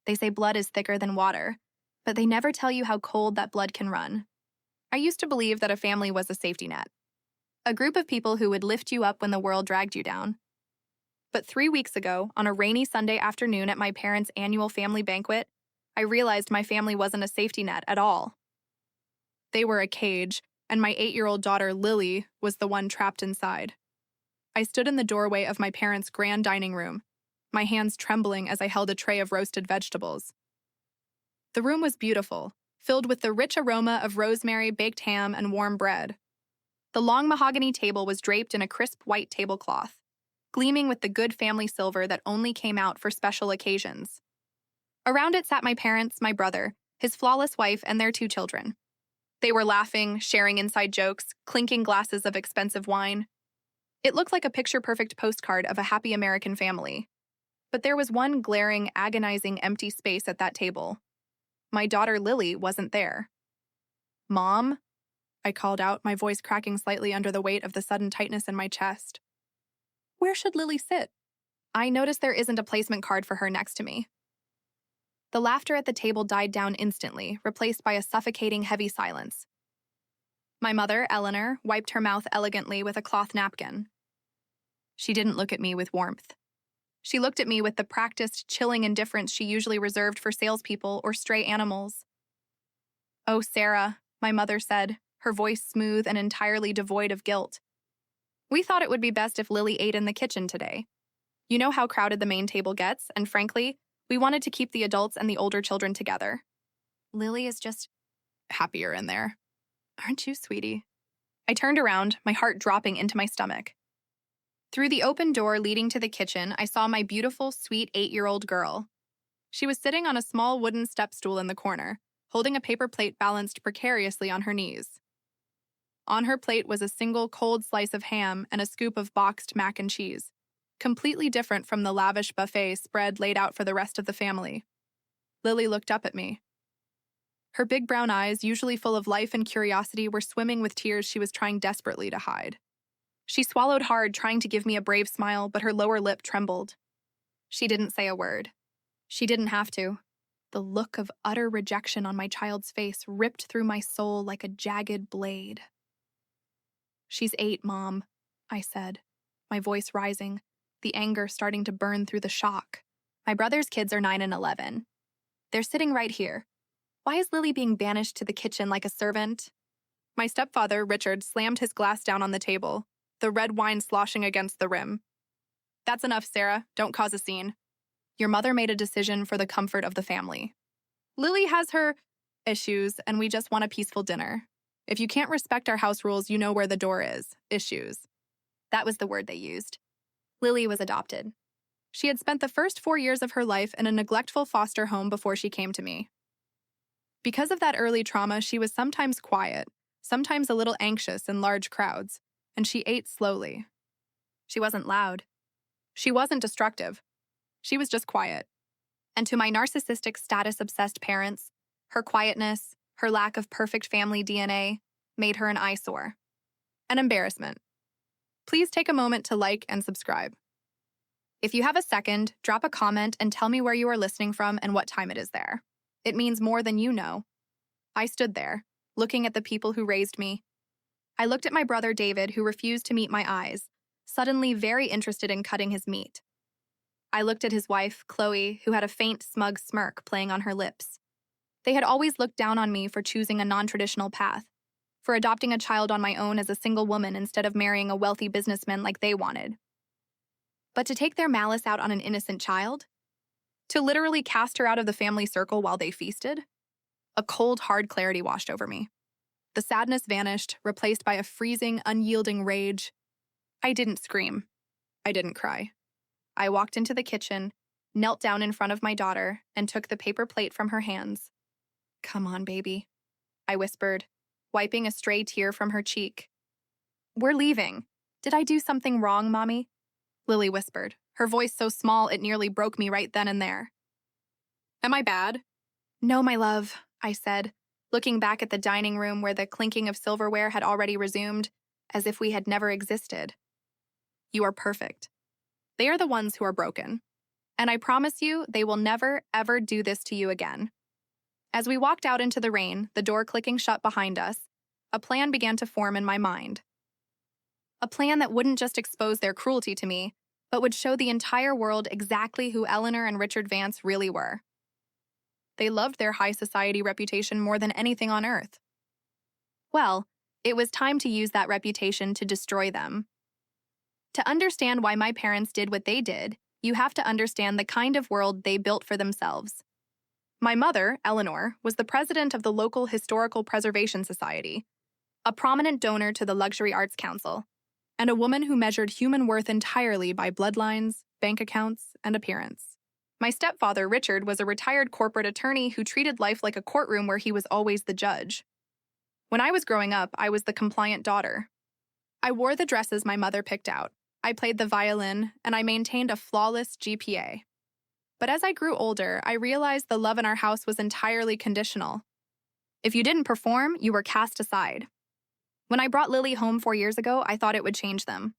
They say blood is thicker than water, but they never tell you how cold that blood can run. I used to believe that a family was a safety net, a group of people who would lift you up when the world dragged you down. But 3 weeks ago, on a rainy Sunday afternoon at my parents' annual family banquet, I realized my family wasn't a safety net at all. They were a cage, and my 8-year-old daughter, Lily, was the one trapped inside. I stood in the doorway of my parents' grand dining room, my hands trembling as I held a tray of roasted vegetables. The room was beautiful, filled with the rich aroma of rosemary, baked ham, and warm bread. The long mahogany table was draped in a crisp white tablecloth, gleaming with the good family silver that only came out for special occasions. Around it sat my parents, my brother, his flawless wife, and their 2 children. They were laughing, sharing inside jokes, clinking glasses of expensive wine. It looked like a picture-perfect postcard of a happy American family. But there was one glaring, agonizing empty space at that table. My daughter Lily wasn't there. "Mom?" I called out, my voice cracking slightly under the weight of the sudden tightness in my chest. "Where should Lily sit?" I noticed there isn't a placement card for her next to me. The laughter at the table died down instantly, replaced by a suffocating, heavy silence. My mother, Eleanor, wiped her mouth elegantly with a cloth napkin. She didn't look at me with warmth. She looked at me with the practiced, chilling indifference she usually reserved for salespeople or stray animals. "Oh, Sarah," my mother said, her voice smooth and entirely devoid of guilt. "We thought it would be best if Lily ate in the kitchen today. You know how crowded the main table gets, and frankly, we wanted to keep the adults and the older children together. Lily is just happier in there. Aren't you, sweetie?" I turned around, my heart dropping into my stomach. Through the open door leading to the kitchen, I saw my beautiful, sweet 8-year-old girl. She was sitting on a small wooden step stool in the corner, holding a paper plate balanced precariously on her knees. On her plate was a single cold slice of ham and a scoop of boxed mac and cheese, completely different from the lavish buffet spread laid out for the rest of the family. Lily looked up at me. Her big brown eyes, usually full of life and curiosity, were swimming with tears she was trying desperately to hide. She swallowed hard, trying to give me a brave smile, but her lower lip trembled. She didn't say a word. She didn't have to. The look of utter rejection on my child's face ripped through my soul like a jagged blade. "She's 8, Mom," I said, my voice rising, the anger starting to burn through the shock. "My brother's kids are 9 and 11. They're sitting right here. Why is Lily being banished to the kitchen like a servant?" My stepfather, Richard, slammed his glass down on the table, the red wine sloshing against the rim. "That's enough, Sarah. Don't cause a scene. Your mother made a decision for the comfort of the family. Lily has her issues, and we just want a peaceful dinner. If you can't respect our house rules, you know where the door is. Issues." That was the word they used. Lily was adopted. She had spent the first 4 years of her life in a neglectful foster home before she came to me. Because of that early trauma, she was sometimes quiet, sometimes a little anxious in large crowds, and she ate slowly. She wasn't loud. She wasn't destructive. She was just quiet. And to my narcissistic, status-obsessed parents, her quietness, her lack of perfect family DNA, made her an eyesore. An embarrassment. Please take a moment to like and subscribe. If you have a second, drop a comment and tell me where you are listening from and what time it is there. It means more than you know. I stood there, looking at the people who raised me. I looked at my brother David, who refused to meet my eyes, suddenly very interested in cutting his meat. I looked at his wife, Chloe, who had a faint, smug smirk playing on her lips. They had always looked down on me for choosing a non-traditional path, for adopting a child on my own as a single woman instead of marrying a wealthy businessman like they wanted. But to take their malice out on an innocent child? To literally cast her out of the family circle while they feasted? A cold, hard clarity washed over me. The sadness vanished, replaced by a freezing, unyielding rage. I didn't scream. I didn't cry. I walked into the kitchen, knelt down in front of my daughter, and took the paper plate from her hands. "Come on, baby," I whispered, wiping a stray tear from her cheek. "We're leaving. Did I do something wrong, Mommy?" Lily whispered, her voice so small it nearly broke me right then and there. "Am I bad?" "No, my love," I said, looking back at the dining room where the clinking of silverware had already resumed, as if we had never existed. "You are perfect. They are the ones who are broken. And I promise you, they will never, ever do this to you again. As we walked out into the rain, the door clicking shut behind us, a plan began to form in my mind. A plan that wouldn't just expose their cruelty to me, but would show the entire world exactly who Eleanor and Richard Vance really were. They loved their high society reputation more than anything on earth. Well, it was time to use that reputation to destroy them. To understand why my parents did what they did, you have to understand the kind of world they built for themselves. My mother, Eleanor, was the president of the local Historical Preservation Society, a prominent donor to the Luxury Arts Council, and a woman who measured human worth entirely by bloodlines, bank accounts, and appearance. My stepfather, Richard, was a retired corporate attorney who treated life like a courtroom where he was always the judge. When I was growing up, I was the compliant daughter. I wore the dresses my mother picked out, I played the violin, and I maintained a flawless GPA. But as I grew older, I realized the love in our house was entirely conditional. If you didn't perform, you were cast aside. When I brought Lily home 4 years ago, I thought it would change them.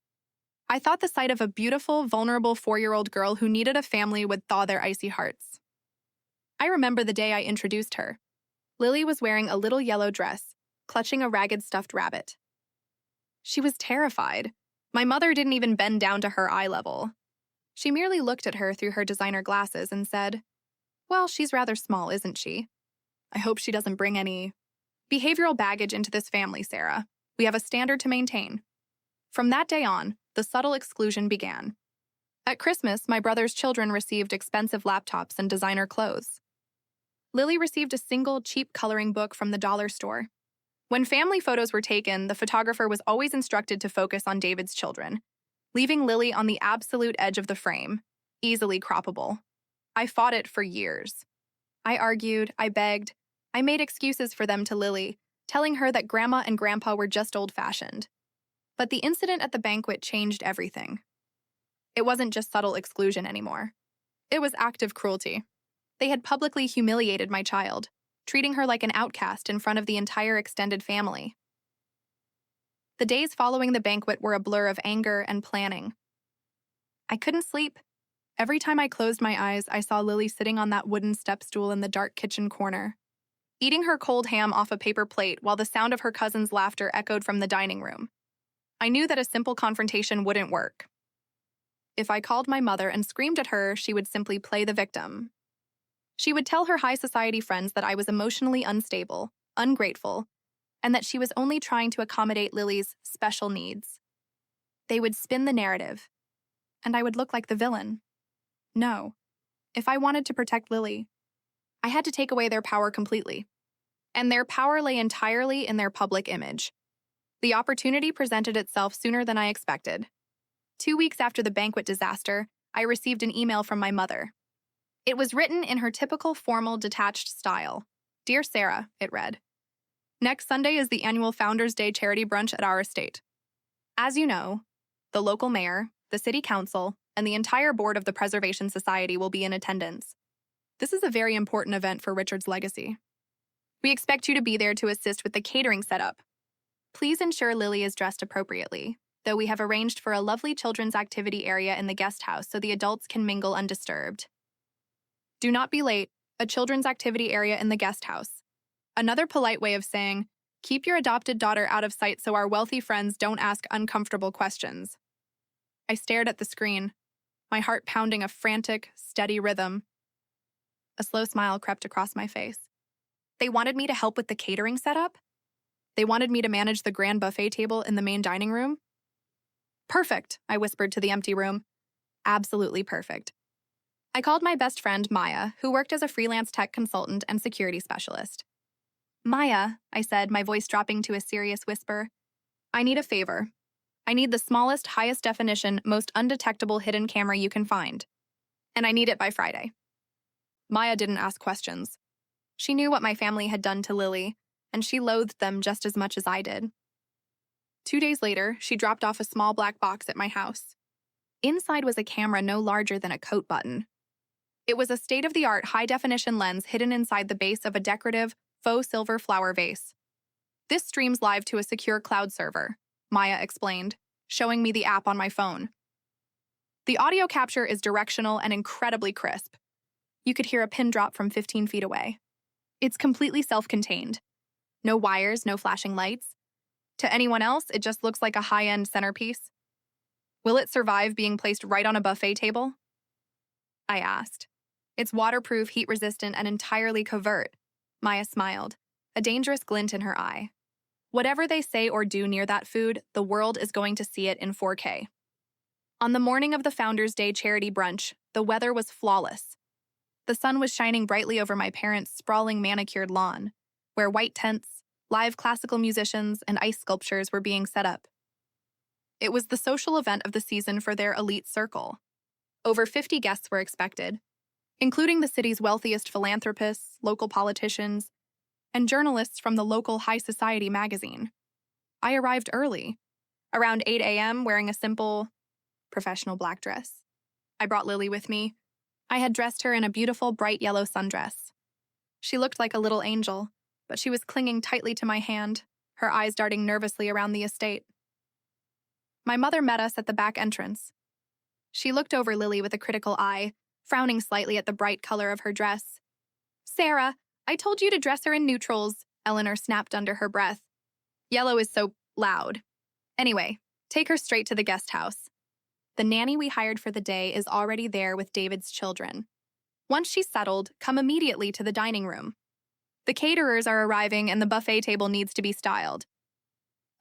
I thought the sight of a beautiful, vulnerable 4-year-old girl who needed a family would thaw their icy hearts. I remember the day I introduced her. Lily was wearing a little yellow dress, clutching a ragged stuffed rabbit. She was terrified. My mother didn't even bend down to her eye level. She merely looked at her through her designer glasses and said, "Well, she's rather small, isn't she? I hope she doesn't bring any behavioral baggage into this family, Sarah. We have a standard to maintain." From that day on, the subtle exclusion began. At Christmas, my brother's children received expensive laptops and designer clothes. Lily received a single, cheap coloring book from the dollar store. When family photos were taken, the photographer was always instructed to focus on David's children, leaving Lily on the absolute edge of the frame, easily croppable. I fought it for years. I argued, I begged, I made excuses for them to Lily, telling her that Grandma and Grandpa were just old-fashioned. But the incident at the banquet changed everything. It wasn't just subtle exclusion anymore. It was active cruelty. They had publicly humiliated my child, treating her like an outcast in front of the entire extended family. The days following the banquet were a blur of anger and planning. I couldn't sleep. Every time I closed my eyes, I saw Lily sitting on that wooden step stool in the dark kitchen corner, eating her cold ham off a paper plate while the sound of her cousin's laughter echoed from the dining room. I knew that a simple confrontation wouldn't work. If I called my mother and screamed at her, she would simply play the victim. She would tell her high society friends that I was emotionally unstable, ungrateful, and that she was only trying to accommodate Lily's special needs. They would spin the narrative, and I would look like the villain. No. If I wanted to protect Lily, I had to take away their power completely. And their power lay entirely in their public image. The opportunity presented itself sooner than I expected. 2 weeks after the banquet disaster, I received an email from my mother. It was written in her typical formal, detached style. "Dear Sarah," it read, "Next Sunday is the annual Founders' Day charity brunch at our estate. As you know, the local mayor, the city council, and the entire board of the Preservation Society will be in attendance. This is a very important event for Richard's legacy. We expect you to be there to assist with the catering setup. Please ensure Lily is dressed appropriately, though we have arranged for a lovely children's activity area in the guest house so the adults can mingle undisturbed. Do not be late, a children's activity area in the guest house. Another polite way of saying, keep your adopted daughter out of sight so our wealthy friends don't ask uncomfortable questions." I stared at the screen, my heart pounding a frantic, steady rhythm. A slow smile crept across my face. They wanted me to help with the catering setup? They wanted me to manage the grand buffet table in the main dining room? Perfect, I whispered to the empty room. Absolutely perfect. I called my best friend, Maya, who worked as a freelance tech consultant and security specialist. "Maya," I said, my voice dropping to a serious whisper, "I need a favor. I need the smallest, highest definition, most undetectable hidden camera you can find. And I need it by Friday." Maya didn't ask questions. She knew what my family had done to Lily, and she loathed them just as much as I did. 2 days later, she dropped off a small black box at my house. Inside was a camera no larger than a coat button. It was a state-of-the-art high-definition lens hidden inside the base of a decorative, faux silver flower vase. "This streams live to a secure cloud server," Maya explained, showing me the app on my phone. The audio capture is directional and incredibly crisp. You could hear a pin drop from 15 feet away. It's completely self-contained. No wires, no flashing lights. To anyone else, it just looks like a high-end centerpiece. Will it survive being placed right on a buffet table? I asked. It's waterproof, heat-resistant, and entirely covert. Maya smiled, a dangerous glint in her eye. Whatever they say or do near that food, the world is going to see it in 4K. On the morning of the Founders' Day charity brunch, the weather was flawless. The sun was shining brightly over my parents' sprawling manicured lawn, where white tents, live classical musicians, and ice sculptures were being set up. It was the social event of the season for their elite circle. Over 50 guests were expected, including the city's wealthiest philanthropists, local politicians, and journalists from the local high society magazine. I arrived early, around 8 a.m., wearing a simple, professional black dress. I brought Lily with me. I had dressed her in a beautiful bright yellow sundress. She looked like a little angel, but she was clinging tightly to my hand, her eyes darting nervously around the estate. My mother met us at the back entrance. She looked over Lily with a critical eye, frowning slightly at the bright color of her dress. "Sarah, I told you to dress her in neutrals," Eleanor snapped under her breath. "Yellow is so loud. Anyway, take her straight to the guest house. The nanny we hired for the day is already there with David's children. Once she's settled, come immediately to the dining room. The caterers are arriving and the buffet table needs to be styled."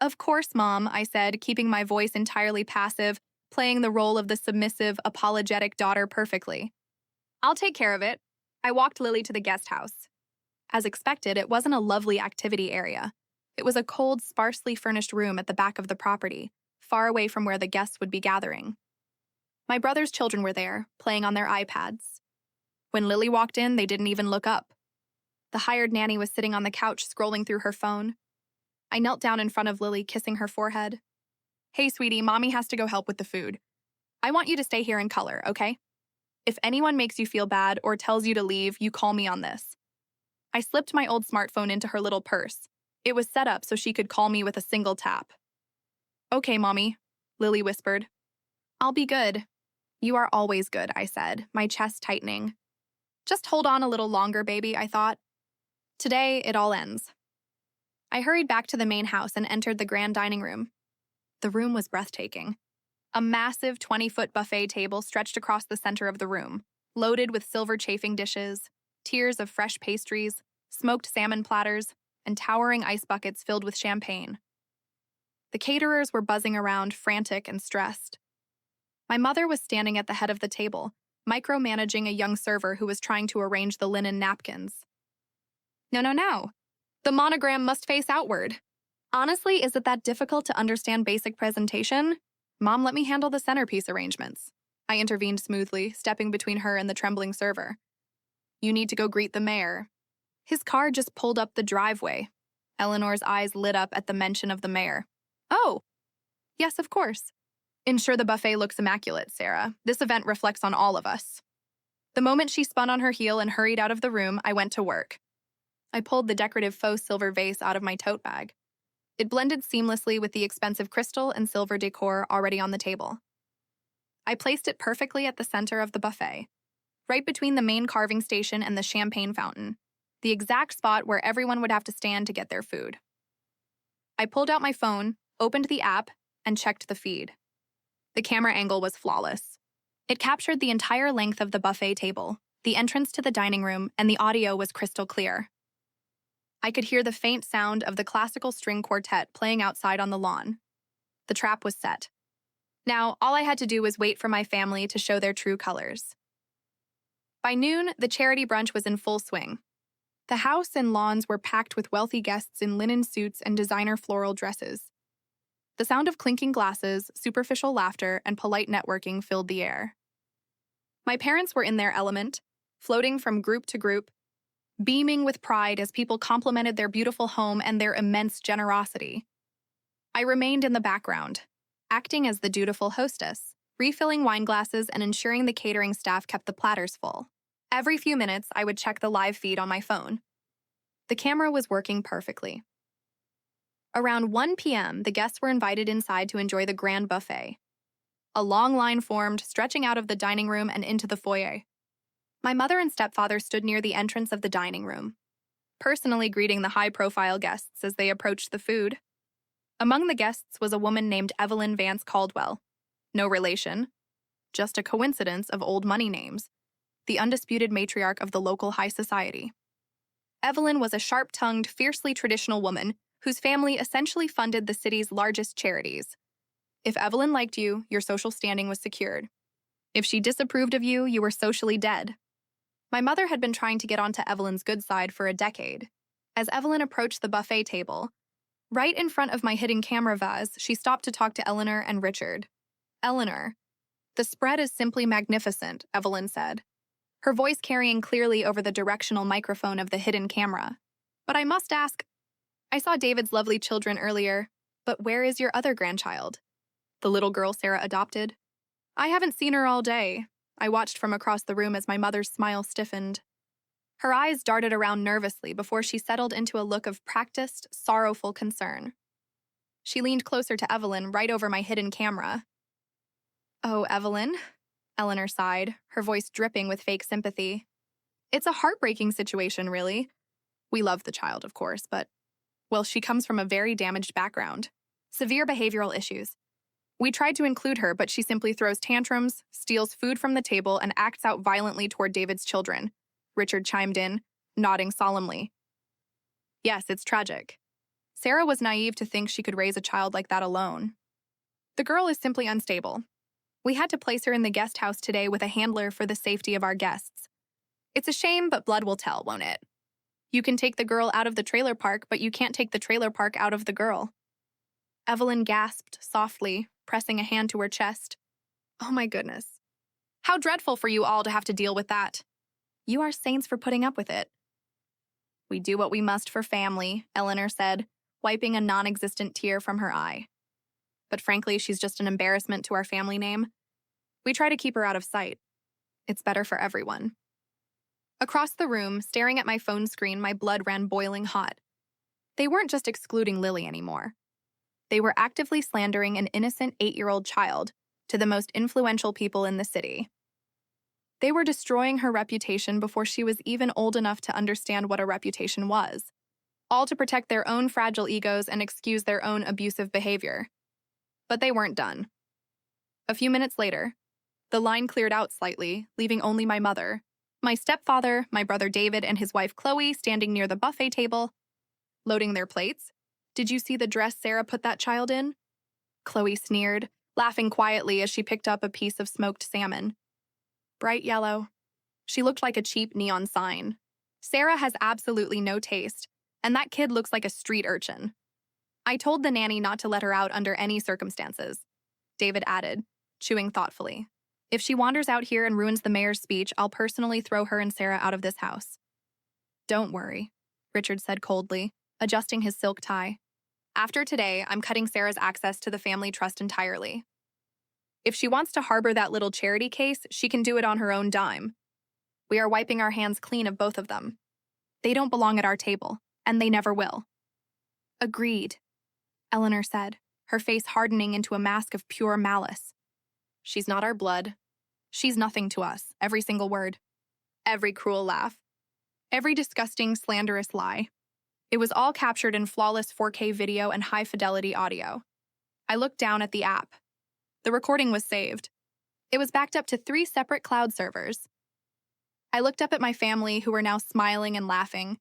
"Of course, Mom," I said, keeping my voice entirely passive, playing the role of the submissive, apologetic daughter perfectly. "I'll take care of it." I walked Lily to the guest house. As expected, it wasn't a lovely activity area. It was a cold, sparsely furnished room at the back of the property, far away from where the guests would be gathering. My brother's children were there, playing on their iPads. When Lily walked in, they didn't even look up. The hired nanny was sitting on the couch, scrolling through her phone. I knelt down in front of Lily, kissing her forehead. "Hey, sweetie, Mommy has to go help with the food. I want you to stay here in color, okay? If anyone makes you feel bad or tells you to leave, you call me on this." I slipped my old smartphone into her little purse. It was set up so she could call me with a single tap. "Okay, Mommy," Lily whispered. "I'll be good." "You are always good," I said, my chest tightening. "Just hold on a little longer, baby," I thought. Today, it all ends. I hurried back to the main house and entered the grand dining room. The room was breathtaking. A massive 20-foot buffet table stretched across the center of the room, loaded with silver chafing dishes, tiers of fresh pastries, smoked salmon platters, and towering ice buckets filled with champagne. The caterers were buzzing around, frantic and stressed. My mother was standing at the head of the table, micromanaging a young server who was trying to arrange the linen napkins. No. The monogram must face outward. Honestly, is it that difficult to understand basic presentation? Mom, let me handle the centerpiece arrangements. I intervened smoothly, stepping between her and the trembling server. "You need to go greet the mayor." His car just pulled up the driveway. Eleanor's eyes lit up at the mention of the mayor. "Oh, yes, of course. Ensure the buffet looks immaculate, Sarah. This event reflects on all of us." The moment she spun on her heel and hurried out of the room, I went to work. I pulled the decorative faux silver vase out of my tote bag. It blended seamlessly with the expensive crystal and silver decor already on the table. I placed it perfectly at the center of the buffet, right between the main carving station and the champagne fountain, the exact spot where everyone would have to stand to get their food. I pulled out my phone, opened the app, and checked the feed. The camera angle was flawless. It captured the entire length of the buffet table, the entrance to the dining room, and the audio was crystal clear. I could hear the faint sound of the classical string quartet playing outside on the lawn. The trap was set. Now, all I had to do was wait for my family to show their true colors. By noon, the charity brunch was in full swing. The house and lawns were packed with wealthy guests in linen suits and designer floral dresses. The sound of clinking glasses, superficial laughter, and polite networking filled the air. My parents were in their element, floating from group to group, beaming with pride as people complimented their beautiful home and their immense generosity. I remained in the background, acting as the dutiful hostess, refilling wine glasses and ensuring the catering staff kept the platters full. Every few minutes, I would check the live feed on my phone. The camera was working perfectly. Around 1 p.m., the guests were invited inside to enjoy the grand buffet. A long line formed, stretching out of the dining room and into the foyer. My mother and stepfather stood near the entrance of the dining room, personally greeting the high-profile guests as they approached the food. Among the guests was a woman named Evelyn Vance Caldwell. No relation, just a coincidence of old money names, the undisputed matriarch of the local high society. Evelyn was a sharp-tongued, fiercely traditional woman whose family essentially funded the city's largest charities. If Evelyn liked you, your social standing was secured. If she disapproved of you, you were socially dead. My mother had been trying to get onto Evelyn's good side for a decade. As Evelyn approached the buffet table, right in front of my hidden camera vase, she stopped to talk to Eleanor and Richard. Eleanor, "The spread is simply magnificent," Evelyn said, her voice carrying clearly over the directional microphone of the hidden camera. "But I must ask, I saw David's lovely children earlier, but where is your other grandchild? The little girl Sarah adopted? I haven't seen her all day." I watched from across the room as my mother's smile stiffened. Her eyes darted around nervously before she settled into a look of practiced, sorrowful concern. She leaned closer to Evelyn, right over my hidden camera. "Oh, Evelyn," Eleanor sighed, her voice dripping with fake sympathy. "It's a heartbreaking situation, really. We love the child, of course, but, well, she comes from a very damaged background. Severe behavioral issues. We tried to include her, but she simply throws tantrums, steals food from the table, and acts out violently toward David's children," Richard chimed in, nodding solemnly. "Yes, it's tragic. Sarah was naive to think she could raise a child like that alone. The girl is simply unstable. We had to place her in the guest house today with a handler for the safety of our guests. It's a shame, but blood will tell, won't it? You can take the girl out of the trailer park, but you can't take the trailer park out of the girl." Evelyn gasped softly, pressing a hand to her chest. "Oh my goodness. How dreadful for you all to have to deal with that. You are saints for putting up with it." "We do what we must for family," Eleanor said, wiping a non-existent tear from her eye. "But frankly, she's just an embarrassment to our family name. We try to keep her out of sight. It's better for everyone." Across the room, staring at my phone screen, my blood ran boiling hot. They weren't just excluding Lily anymore. They were actively slandering an innocent 8-year-old child to the most influential people in the city. They were destroying her reputation before she was even old enough to understand what a reputation was, all to protect their own fragile egos and excuse their own abusive behavior. But they weren't done. A few minutes later, the line cleared out slightly, leaving only my mother, my stepfather, my brother David, and his wife Chloe standing near the buffet table, loading their plates. "Did you see the dress Sarah put that child in?" Chloe sneered, laughing quietly as she picked up a piece of smoked salmon. "Bright yellow. She looked like a cheap neon sign. Sarah has absolutely no taste, and that kid looks like a street urchin. I told the nanny not to let her out under any circumstances," David added, chewing thoughtfully. "If she wanders out here and ruins the mayor's speech, I'll personally throw her and Sarah out of this house." "Don't worry," Richard said coldly, adjusting his silk tie. "After today, I'm cutting Sarah's access to the family trust entirely. If she wants to harbor that little charity case, she can do it on her own dime. We are wiping our hands clean of both of them. They don't belong at our table, and they never will." "Agreed," Eleanor said, her face hardening into a mask of pure malice. "She's not our blood. She's nothing to us, every single word. Every cruel laugh. Every disgusting, slanderous lie. It was all captured in flawless 4K video and high-fidelity audio." I looked down at the app. The recording was saved. It was backed up to 3 separate cloud servers. I looked up at my family, who were now smiling and laughing,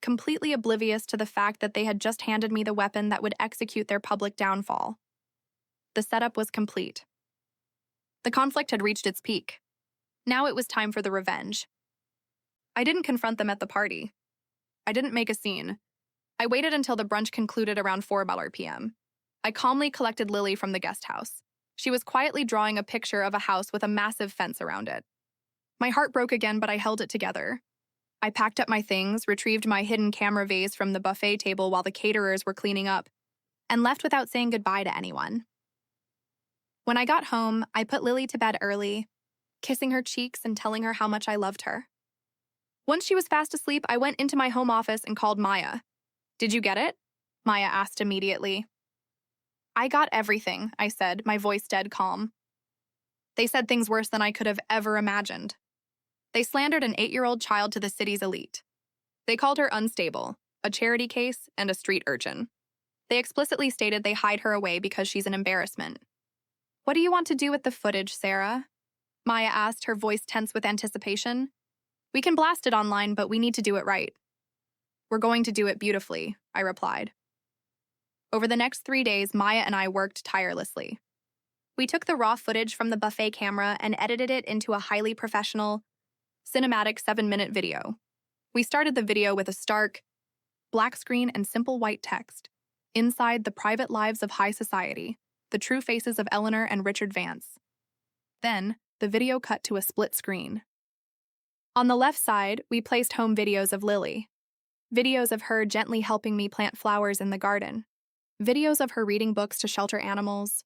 completely oblivious to the fact that they had just handed me the weapon that would execute their public downfall. The setup was complete. The conflict had reached its peak. Now it was time for the revenge. I didn't confront them at the party. I didn't make a scene. I waited until the brunch concluded around 4 p.m. I calmly collected Lily from the guest house. She was quietly drawing a picture of a house with a massive fence around it. My heart broke again, but I held it together. I packed up my things, retrieved my hidden camera vase from the buffet table while the caterers were cleaning up, and left without saying goodbye to anyone. When I got home, I put Lily to bed early, kissing her cheeks and telling her how much I loved her. Once she was fast asleep, I went into my home office and called Maya. "Did you get it?" Maya asked immediately. "I got everything," I said, my voice dead calm. They said things worse than I could have ever imagined. They slandered an 8-year-old child to the city's elite. They called her unstable, a charity case, and a street urchin. They explicitly stated they hide her away because she's an embarrassment. "What do you want to do with the footage, Sarah?" Maya asked, her voice tense with anticipation. "We can blast it online, but we need to do it right." "We're going to do it beautifully," I replied. Over the next 3 days, Maya and I worked tirelessly. We took the raw footage from the buffet camera and edited it into a highly professional, cinematic 7-minute video. We started the video with a stark, black screen and simple white text. Inside the private lives of high society, the true faces of Eleanor and Richard Vance. Then, the video cut to a split screen. On the left side, we placed home videos of Lily. Videos of her gently helping me plant flowers in the garden. Videos of her reading books to shelter animals.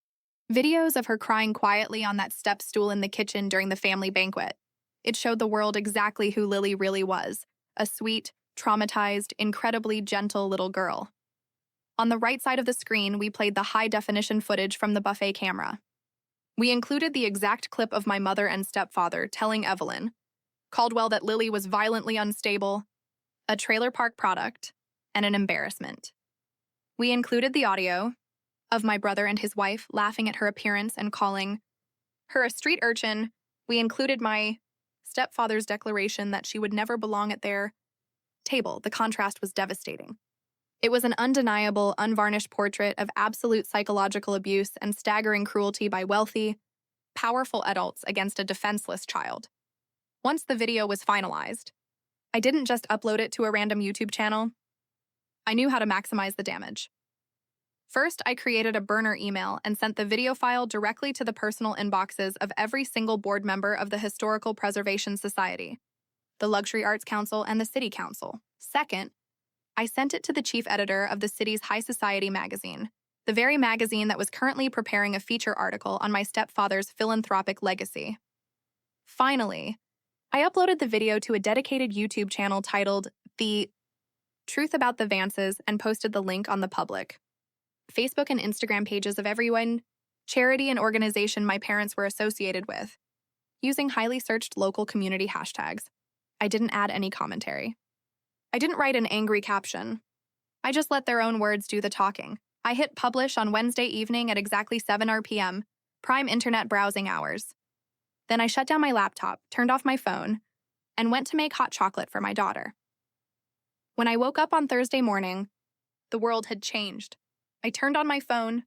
Videos of her crying quietly on that step stool in the kitchen during the family banquet. It showed the world exactly who Lily really was, a sweet, traumatized, incredibly gentle little girl. On the right side of the screen, we played the high-definition footage from the buffet camera. We included the exact clip of my mother and stepfather telling Evelyn, Caldwell, that Lily was violently unstable, a trailer park product, and an embarrassment. We included the audio of my brother and his wife laughing at her appearance and calling her a street urchin. We included my stepfather's declaration that she would never belong at their table. The contrast was devastating. It was an undeniable, unvarnished portrait of absolute psychological abuse and staggering cruelty by wealthy, powerful adults against a defenseless child. Once the video was finalized, I didn't just upload it to a random YouTube channel. I knew how to maximize the damage. First, I created a burner email and sent the video file directly to the personal inboxes of every single board member of the Historical Preservation Society, the Luxury Arts Council, and the City Council. Second, I sent it to the chief editor of the city's High Society magazine, the very magazine that was currently preparing a feature article on my stepfather's philanthropic legacy. Finally, I uploaded the video to a dedicated YouTube channel titled The Truth About the Vances and posted the link on the public Facebook and Instagram pages of everyone, charity and organization my parents were associated with, using highly searched local community hashtags. I didn't add any commentary. I didn't write an angry caption. I just let their own words do the talking. I hit publish on Wednesday evening at exactly 7 p.m., prime internet browsing hours. Then I shut down my laptop, turned off my phone, and went to make hot chocolate for my daughter. When I woke up on Thursday morning, the world had changed. I turned on my phone,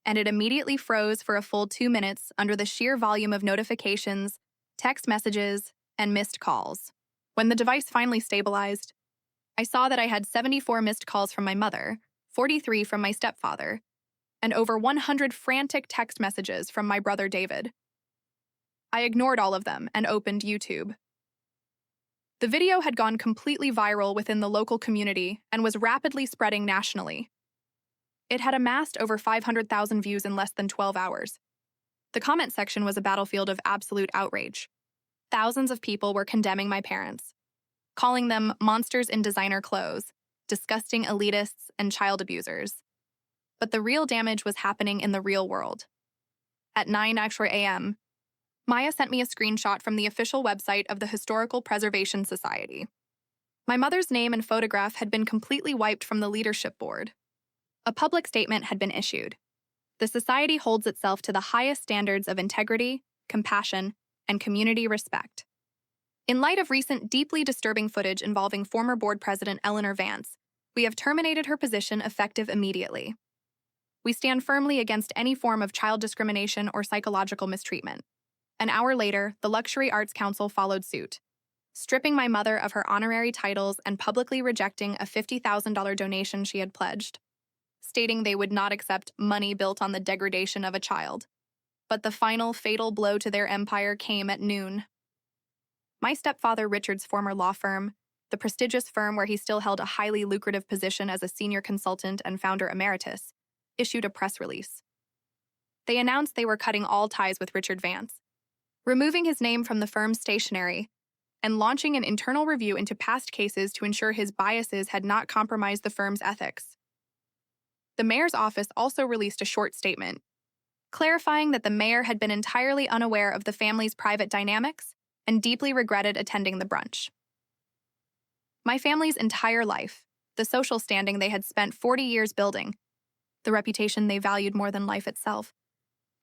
and it immediately froze for a full 2 minutes under the sheer volume of notifications, text messages, and missed calls. When the device finally stabilized, I saw that I had 74 missed calls from my mother, 43 from my stepfather, and over 100 frantic text messages from my brother David. I ignored all of them and opened YouTube. The video had gone completely viral within the local community and was rapidly spreading nationally. It had amassed over 500,000 views in less than 12 hours. The comment section was a battlefield of absolute outrage. Thousands of people were condemning my parents, calling them monsters in designer clothes, disgusting elitists, and child abusers. But the real damage was happening in the real world. At 9 a.m., Maya sent me a screenshot from the official website of the Historical Preservation Society. My mother's name and photograph had been completely wiped from the leadership board. A public statement had been issued. The society holds itself to the highest standards of integrity, compassion, and community respect. In light of recent deeply disturbing footage involving former board president Eleanor Vance, we have terminated her position effective immediately. We stand firmly against any form of child discrimination or psychological mistreatment. An hour later, the Luxury Arts Council followed suit, stripping my mother of her honorary titles and publicly rejecting a $50,000 donation she had pledged, stating they would not accept money built on the degradation of a child. But the final fatal blow to their empire came at noon. My stepfather Richard's former law firm, the prestigious firm where he still held a highly lucrative position as a senior consultant and founder emeritus, issued a press release. They announced they were cutting all ties with Richard Vance, removing his name from the firm's stationery, and launching an internal review into past cases to ensure his biases had not compromised the firm's ethics. The mayor's office also released a short statement, clarifying that the mayor had been entirely unaware of the family's private dynamics and deeply regretted attending the brunch. My family's entire life, the social standing they had spent 40 years building, the reputation they valued more than life itself,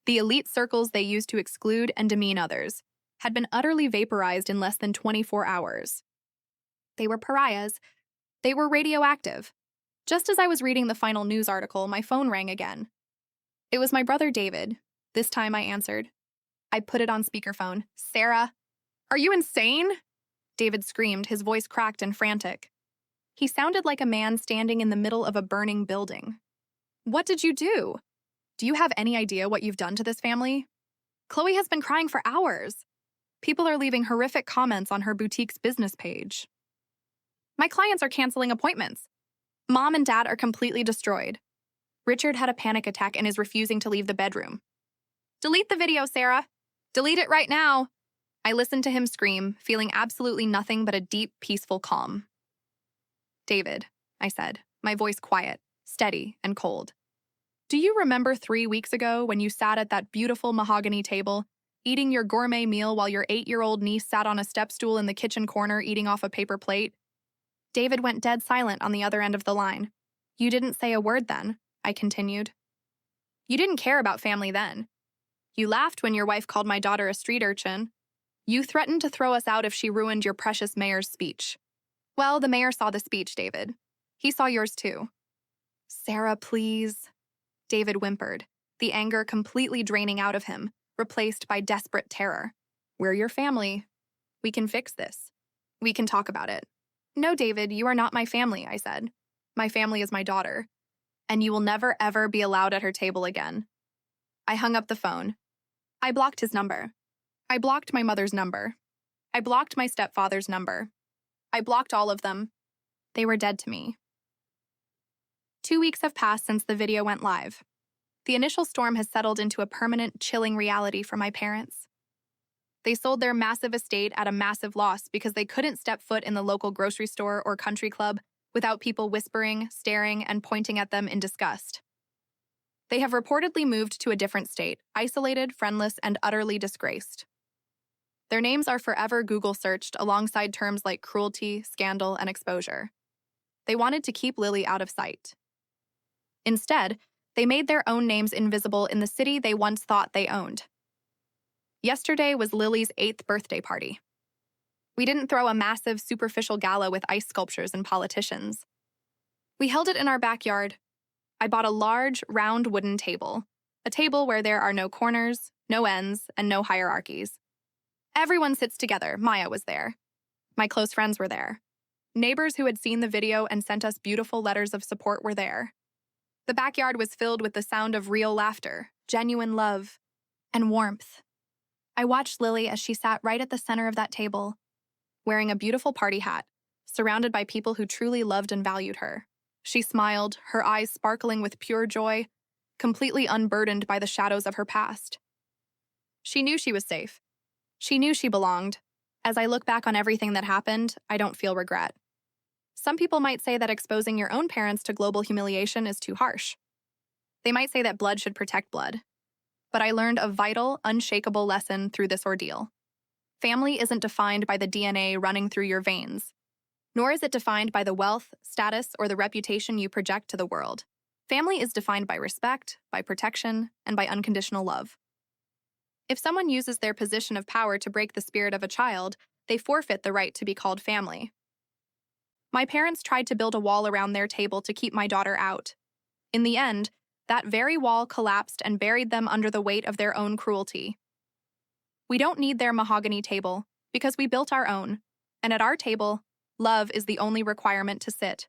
the elite circles they used to exclude and demean others, had been utterly vaporized in less than 24 hours. They were pariahs. They were radioactive. Just as I was reading the final news article, my phone rang again. It was my brother David. This time I answered. I put it on speakerphone. "Sarah, are you insane?" David screamed, his voice cracked and frantic. He sounded like a man standing in the middle of a burning building. "What did you do? Do you have any idea what you've done to this family? Chloe has been crying for hours. People are leaving horrific comments on her boutique's business page. My clients are canceling appointments. Mom and Dad are completely destroyed. Richard had a panic attack and is refusing to leave the bedroom. Delete the video, Sarah. Delete it right now." I listened to him scream, feeling absolutely nothing but a deep, peaceful calm. "David," I said, my voice quiet, steady, and cold. "Do you remember 3 weeks ago when you sat at that beautiful mahogany table, eating your gourmet meal while your 8-year-old niece sat on a step stool in the kitchen corner eating off a paper plate?" David went dead silent on the other end of the line. "You didn't say a word then," I continued. "You didn't care about family then. You laughed when your wife called my daughter a street urchin. You threatened to throw us out if she ruined your precious mayor's speech. Well, the mayor saw the speech, David. He saw yours too." "Sarah, please," David whimpered, the anger completely draining out of him, replaced by desperate terror. "We're your family. We can fix this. We can talk about it." "No, David, you are not my family," I said. "My family is my daughter, and you will never, ever be allowed at her table again." I hung up the phone. I blocked his number. I blocked my mother's number. I blocked my stepfather's number. I blocked all of them. They were dead to me. 2 weeks have passed since the video went live. The initial storm has settled into a permanent, chilling reality for my parents. They sold their massive estate at a massive loss because they couldn't step foot in the local grocery store or country club without people whispering, staring, and pointing at them in disgust. They have reportedly moved to a different state, isolated, friendless, and utterly disgraced. Their names are forever Google searched alongside terms like cruelty, scandal, and exposure. They wanted to keep Lily out of sight. Instead, they made their own names invisible in the city they once thought they owned. Yesterday was Lily's 8th birthday party. We didn't throw a massive, superficial gala with ice sculptures and politicians. We held it in our backyard. I bought a large, round wooden table, a table where there are no corners, no ends, and no hierarchies. Everyone sits together. Maya was there. My close friends were there. Neighbors who had seen the video and sent us beautiful letters of support were there. The backyard was filled with the sound of real laughter, genuine love, and warmth. I watched Lily as she sat right at the center of that table, wearing a beautiful party hat, surrounded by people who truly loved and valued her. She smiled, her eyes sparkling with pure joy, completely unburdened by the shadows of her past. She knew she was safe. She knew she belonged. As I look back on everything that happened, I don't feel regret. Some people might say that exposing your own parents to global humiliation is too harsh. They might say that blood should protect blood. But I learned a vital, unshakable lesson through this ordeal. Family isn't defined by the DNA running through your veins, nor is it defined by the wealth, status, or the reputation you project to the world. Family is defined by respect, by protection, and by unconditional love. If someone uses their position of power to break the spirit of a child, they forfeit the right to be called family. My parents tried to build a wall around their table to keep my daughter out. In the end, that very wall collapsed and buried them under the weight of their own cruelty. We don't need their mahogany table, because we built our own, and at our table, love is the only requirement to sit.